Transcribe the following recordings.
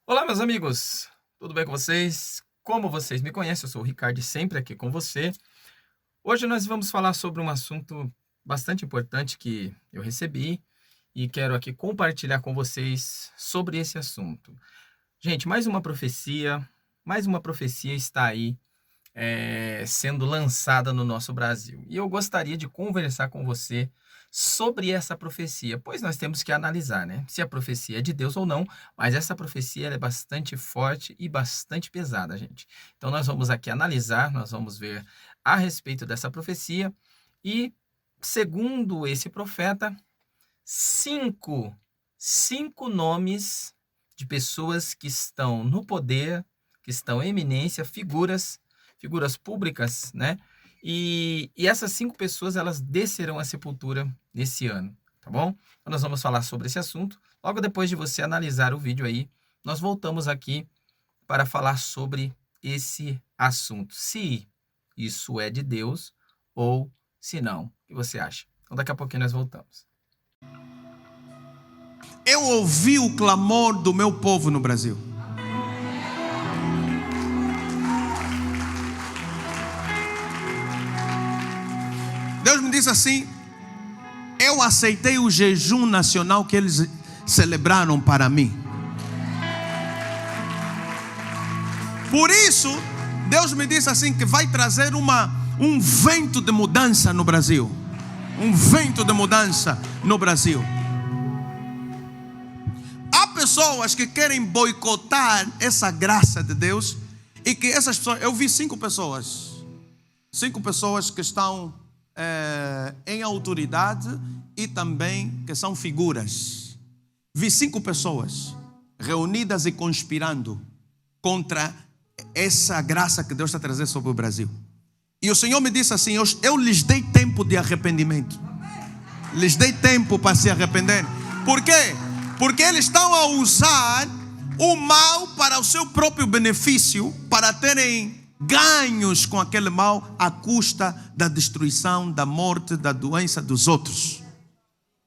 Olá, meus amigos, tudo bem com vocês? Como vocês me conhecem, eu sou o Ricardo, sempre aqui com você. Hoje nós vamos falar sobre um assunto bastante importante que eu recebi e quero aqui compartilhar com vocês sobre esse assunto. Gente, mais uma profecia está aí sendo lançada no nosso Brasil. E eu gostaria de conversar com você sobre essa profecia, pois nós temos que analisar, né? Se a profecia é de Deus ou não, mas essa profecia ela é bastante forte e bastante pesada, gente. Então nós vamos aqui analisar, nós vamos ver a respeito dessa profecia e, segundo esse profeta, cinco nomes de pessoas que estão no poder, que estão em eminência, figuras públicas, né? E essas 5 pessoas, elas descerão à sepultura nesse ano, tá bom? Então nós vamos falar sobre esse assunto. Logo depois de você analisar o vídeo aí, nós voltamos aqui para falar sobre esse assunto. Se isso é de Deus ou se não. O que você acha? Então daqui a pouquinho nós voltamos. Eu ouvi o clamor do meu povo no Brasil. Deus me disse assim: eu aceitei o jejum nacional que eles celebraram para mim. Por isso, Deus me disse assim que vai trazer um vento de mudança no Brasil. Um vento de mudança no Brasil. Há pessoas que querem boicotar essa graça de Deus e que essas pessoas, eu vi 5 pessoas que estão em autoridade e também que são figuras. Vi 5 pessoas reunidas e conspirando contra essa graça que Deus está trazendo sobre o Brasil. E o Senhor me disse assim: eu lhes dei tempo de arrependimento. Lhes dei tempo para se arrepender. Por quê? Porque eles estão a usar o mal para o seu próprio benefício, para terem ganhos com aquele mal à custa da destruição, da morte, da doença dos outros.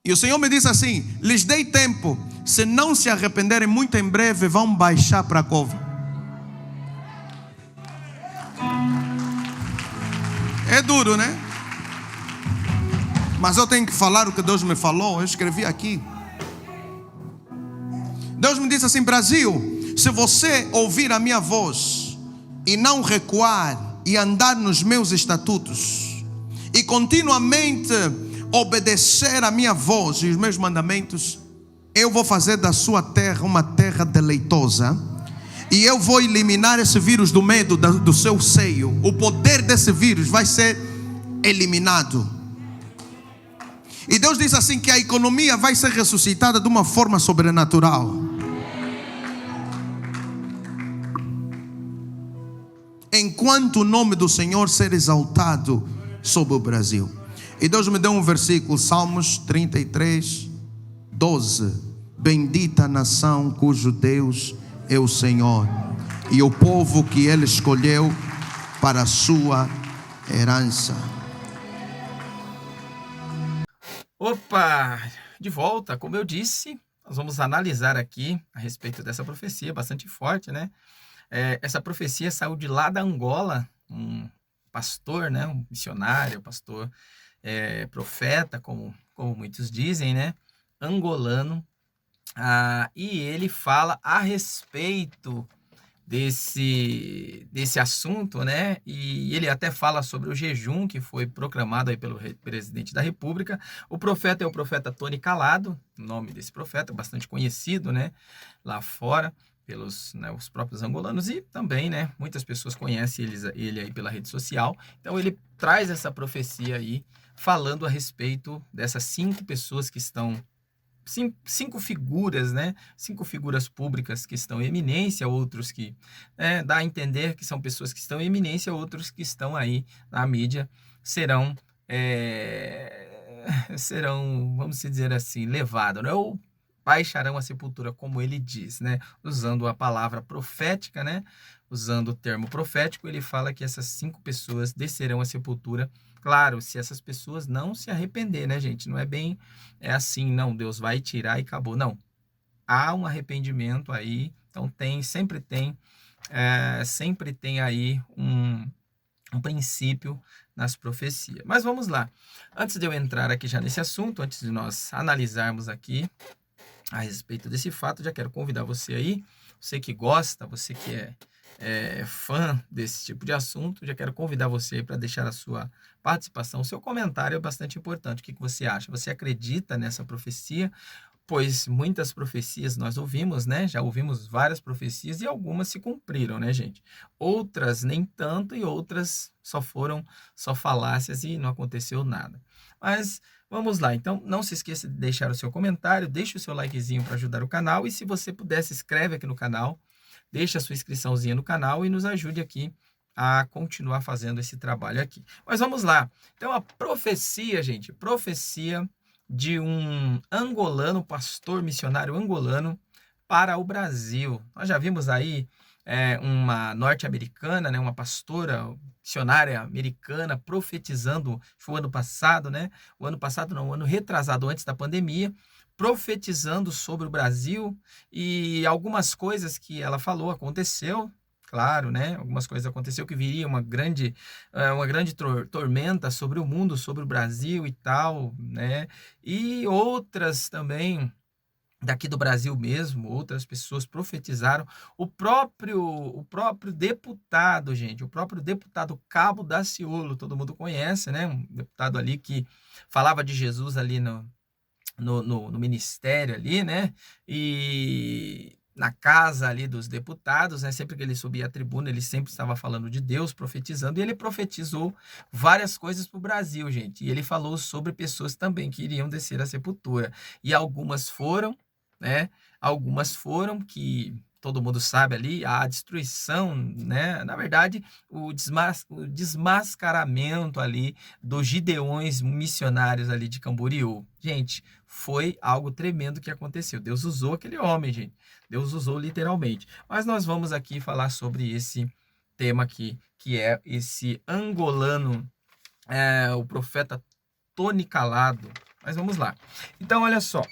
E o Senhor me disse assim: lhes dei tempo, se não se arrependerem, muito em breve vão baixar para a cova. É duro, né? Mas eu tenho que falar o que Deus me falou. Eu escrevi aqui. Deus me disse assim: Brasil, se você ouvir a minha voz e não recuar e andar nos meus estatutos e continuamente obedecer a minha voz e os meus mandamentos, eu vou fazer da sua terra uma terra deleitosa. E eu vou eliminar esse vírus do medo do seu seio. O poder desse vírus vai ser eliminado. E Deus diz assim que a economia vai ser ressuscitada de uma forma sobrenatural. Enquanto o nome do Senhor ser exaltado sobre o Brasil. E Deus me deu um versículo, Salmos 33, 12. Bendita a nação cujo Deus é o Senhor, e o povo que Ele escolheu para a sua herança. Opa, de volta, como eu disse, nós vamos analisar aqui a respeito dessa profecia, bastante forte, né? Essa profecia saiu de lá da Angola, um pastor, né? Um missionário, pastor, profeta, como muitos dizem, né? Angolano. E ele fala a respeito desse assunto, né? E ele até fala sobre o jejum que foi proclamado aí pelo presidente da República. O profeta é o profeta Tony Calado, o nome desse profeta, bastante conhecido, né? Lá fora, pelos, né, os próprios angolanos e também, né? Muitas pessoas conhecem ele aí pela rede social. Então ele traz essa profecia aí, falando a respeito dessas 5 pessoas que estão 5 figuras, né? 5 figuras públicas que estão em eminência, outros que dá a entender que são pessoas que estão em eminência, outros que estão aí na mídia serão, vamos dizer assim, levados, né? Ou baixarão a sepultura, como ele diz, né? Usando a palavra profética, né? Usando o termo profético, ele fala que essas 5 pessoas descerão à sepultura. Claro, se essas pessoas não se arrepender, né, gente? Não é bem assim, não, Deus vai tirar e acabou. Não. Há um arrependimento aí Então sempre tem aí um princípio nas profecias. Mas vamos lá. Antes de eu entrar aqui já nesse assunto, antes de nós analisarmos aqui a respeito desse fato, já quero convidar você aí, você que gosta, você que é fã desse tipo de assunto, já quero convidar você para deixar a sua participação, o seu comentário é bastante importante. O que você acha? Você acredita nessa profecia? Pois muitas profecias nós ouvimos, né? Já ouvimos várias profecias e algumas se cumpriram, né, gente? Outras nem tanto e outras só falácias e não aconteceu nada. Mas vamos lá. Então, não se esqueça de deixar o seu comentário, deixe o seu likezinho para ajudar o canal e se você puder, se inscreve aqui no canal, deixe a sua inscriçãozinha no canal e nos ajude aqui a continuar fazendo esse trabalho aqui. Mas vamos lá. Então, a profecia, gente, profecia de um angolano, pastor missionário angolano, para o Brasil. Nós já vimos aí uma norte-americana, né, uma pastora missionária americana profetizando, foi o ano passado, né? O ano passado não, o ano retrasado, antes da pandemia, profetizando sobre o Brasil e algumas coisas que ela falou aconteceu. Claro, né? Algumas coisas aconteceu que viria uma grande tormenta sobre o mundo, sobre o Brasil e tal, né? E outras também daqui do Brasil mesmo, outras pessoas profetizaram. O próprio deputado, gente, o próprio deputado Cabo Daciolo, todo mundo conhece, né? Um deputado ali que falava de Jesus ali no ministério ali, né? E na casa ali dos deputados, né? Sempre que ele subia à tribuna, ele sempre estava falando de Deus, profetizando, e ele profetizou várias coisas para o Brasil, gente. E ele falou sobre pessoas também que iriam descer à sepultura. E algumas foram, né? Algumas foram que todo mundo sabe ali, a destruição, né? Na verdade, o desmascaramento ali dos gideões missionários ali de Camboriú. Gente, foi algo tremendo que aconteceu. Deus usou aquele homem, gente. Deus usou literalmente. Mas nós vamos aqui falar sobre esse tema aqui, que é esse angolano, o profeta Tony Calado. Mas vamos lá. Então, olha só.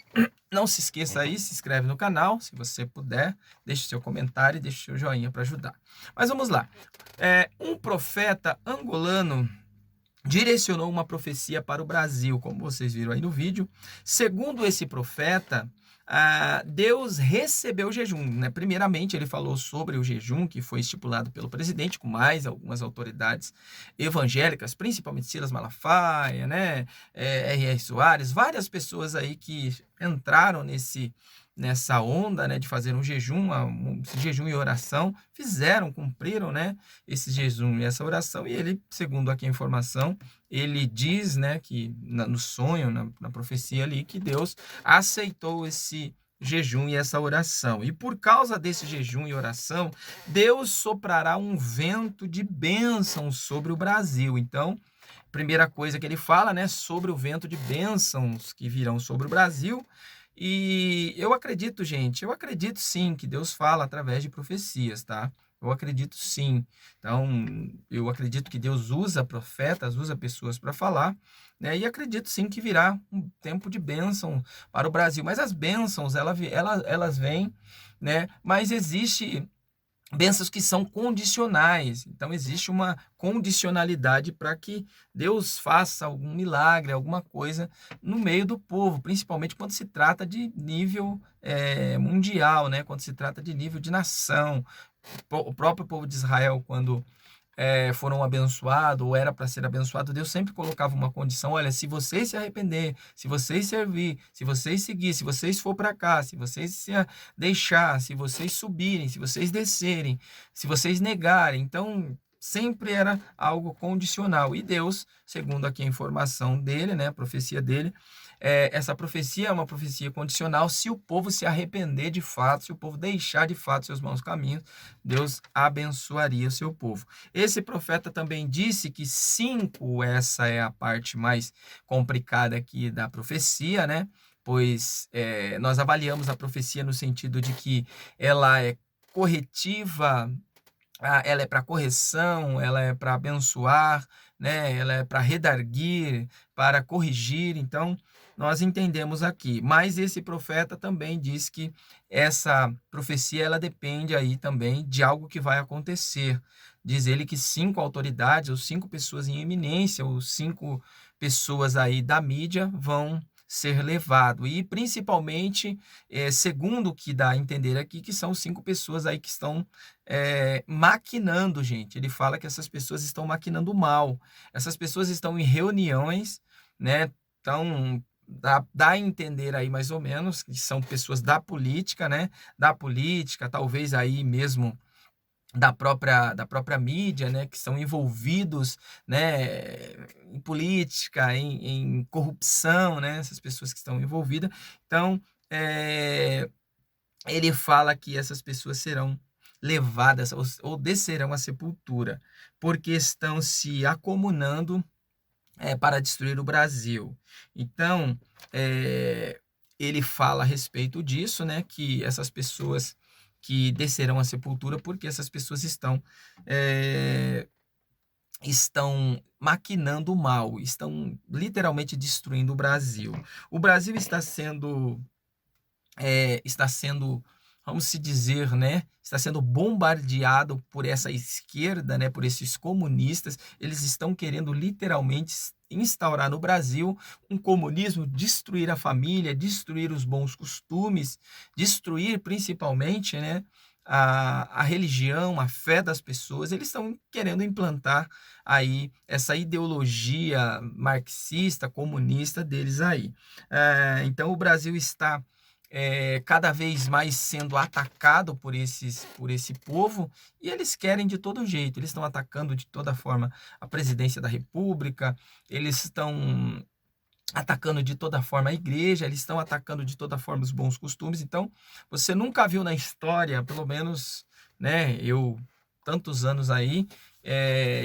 Não se esqueça aí, se inscreve no canal, se você puder, deixe seu comentário e deixe seu joinha para ajudar. Mas vamos lá. Um profeta angolano direcionou uma profecia para o Brasil, como vocês viram aí no vídeo. Segundo esse profeta, Deus recebeu o jejum, né? Primeiramente, ele falou sobre o jejum que foi estipulado pelo presidente, com mais algumas autoridades evangélicas, principalmente Silas Malafaia, né? R.R. Soares, várias pessoas aí que entraram nessa onda, né, de fazer um jejum e oração, cumpriram, né, esse jejum e essa oração, e ele, segundo aqui a informação, ele diz, né, que no sonho, na profecia ali, que Deus aceitou esse jejum e essa oração. E por causa desse jejum e oração, Deus soprará um vento de bênção sobre o Brasil. Então, primeira coisa que ele fala, né, sobre o vento de bênçãos que virão sobre o Brasil. E eu acredito, gente, eu acredito sim que Deus fala através de profecias, tá? Eu acredito sim. Então, eu acredito que Deus usa profetas, usa pessoas para falar, né? E acredito sim que virá um tempo de bênção para o Brasil. Mas as bênçãos, elas vêm, né? Mas existe bênçãos que são condicionais. Então, existe uma condicionalidade para que Deus faça algum milagre, alguma coisa no meio do povo, principalmente quando se trata de nível mundial, né? Quando se trata de nível de nação. O próprio povo de Israel, quando foram abençoados, ou era para ser abençoado, Deus sempre colocava uma condição: olha, se vocês se arrepender, se vocês servir, se vocês seguir, se vocês for para cá, se vocês se deixar, se vocês subirem, se vocês descerem, se vocês negarem, então sempre era algo condicional. E Deus, segundo aqui a informação dele, né, a profecia dele, essa profecia é uma profecia condicional. Se o povo se arrepender de fato, se o povo deixar de fato seus maus caminhos, Deus abençoaria o seu povo. Esse profeta também disse que 5, essa é a parte mais complicada aqui da profecia, né? Pois nós avaliamos a profecia no sentido de que ela é corretiva, ela é para correção, ela é para abençoar, né? Ela é para redarguir, para corrigir. Então, nós entendemos aqui. Mas esse profeta também diz que essa profecia ela depende aí também de algo que vai acontecer. Diz ele que 5 autoridades, ou 5 pessoas em eminência, ou 5 pessoas aí da mídia vão ser levado. E principalmente, segundo o que dá a entender aqui, que são 5 pessoas aí que estão maquinando, gente. Ele fala que essas pessoas estão maquinando mal. Essas pessoas estão em reuniões, né? Então, dá a entender aí mais ou menos que são pessoas da política, né? Da política, talvez aí mesmo da própria mídia, né, que são envolvidos, né, em política, em corrupção, né, essas pessoas que estão envolvidas. Então, ele fala que essas pessoas serão levadas ou descerão à sepultura, porque estão se acomunando para destruir o Brasil. Então, ele fala a respeito disso, né, que essas pessoas que descerão à sepultura, porque essas pessoas estão maquinando o mal, estão literalmente destruindo o Brasil. O Brasil está sendo, vamos se dizer, né, está sendo bombardeado por essa esquerda, né, por esses comunistas. Eles estão querendo literalmente instaurar no Brasil um comunismo, destruir a família, destruir os bons costumes, destruir principalmente, né, a religião, a fé das pessoas. Eles estão querendo implantar aí essa ideologia marxista, comunista deles aí. Então o Brasil está cada vez mais sendo atacado por esse povo, e eles querem de todo jeito. Eles estão atacando de toda forma a presidência da República, eles estão atacando de toda forma a igreja, eles estão atacando de toda forma os bons costumes. Então, você nunca viu na história, pelo menos, né, eu, tantos anos aí,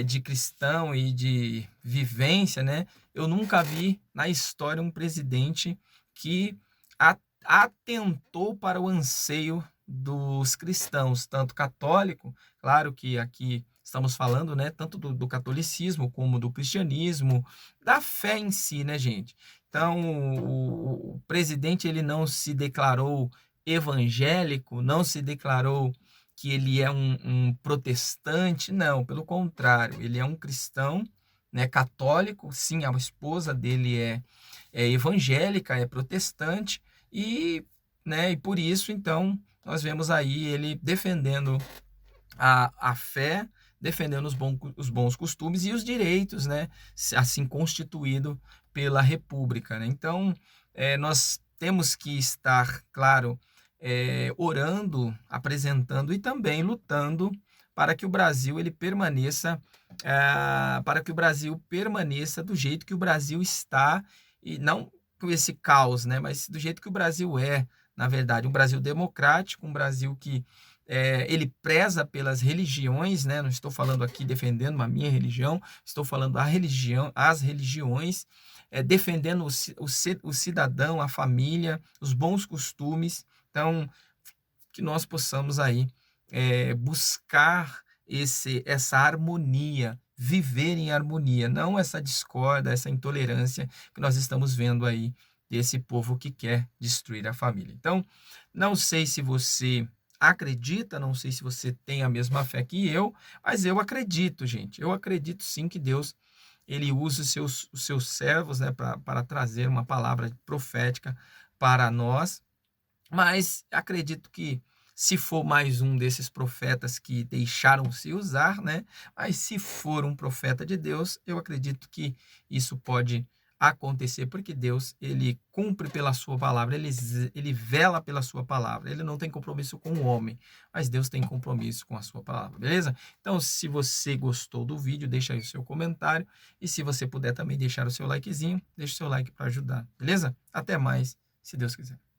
de cristão e de vivência, né, eu nunca vi na história um presidente que atentou para o anseio dos cristãos, tanto católico, claro que aqui estamos falando, né, tanto do catolicismo como do cristianismo, da fé em si, né, gente? Então, o presidente ele não se declarou evangélico, não se declarou que ele é um protestante, não, pelo contrário, ele é um cristão, né, católico. Sim, a esposa dele é evangélica, é protestante, e, né, e por isso, então, nós vemos aí ele defendendo a fé, defendendo os bons costumes e os direitos, né, assim constituído pela República, né? Então, nós temos que estar, claro, orando, apresentando e também lutando para que o Brasil ele permaneça, para que o Brasil permaneça do jeito que o Brasil está, e não com esse caos, né, mas do jeito que o Brasil é, na verdade, um Brasil democrático, um Brasil que ele preza pelas religiões, né? Não estou falando aqui defendendo a minha religião, estou falando a religião, as religiões, defendendo o cidadão, a família, os bons costumes. Então, que nós possamos aí buscar essa harmonia, viver em harmonia, não essa discórdia, essa intolerância que nós estamos vendo aí desse povo que quer destruir a família. Então, não sei se você acredita, não sei se você tem a mesma fé que eu, mas eu acredito, gente. Eu acredito sim que Deus ele usa os seus servos, né, para trazer uma palavra profética para nós, mas acredito que se for mais um desses profetas que deixaram se usar, né? Mas se for um profeta de Deus, eu acredito que isso pode acontecer, porque Deus, ele cumpre pela sua palavra, ele vela pela sua palavra. Ele não tem compromisso com o homem, mas Deus tem compromisso com a sua palavra, beleza? Então, se você gostou do vídeo, deixa aí o seu comentário, e se você puder também deixar o seu likezinho, deixa o seu like para ajudar, beleza? Até mais, se Deus quiser.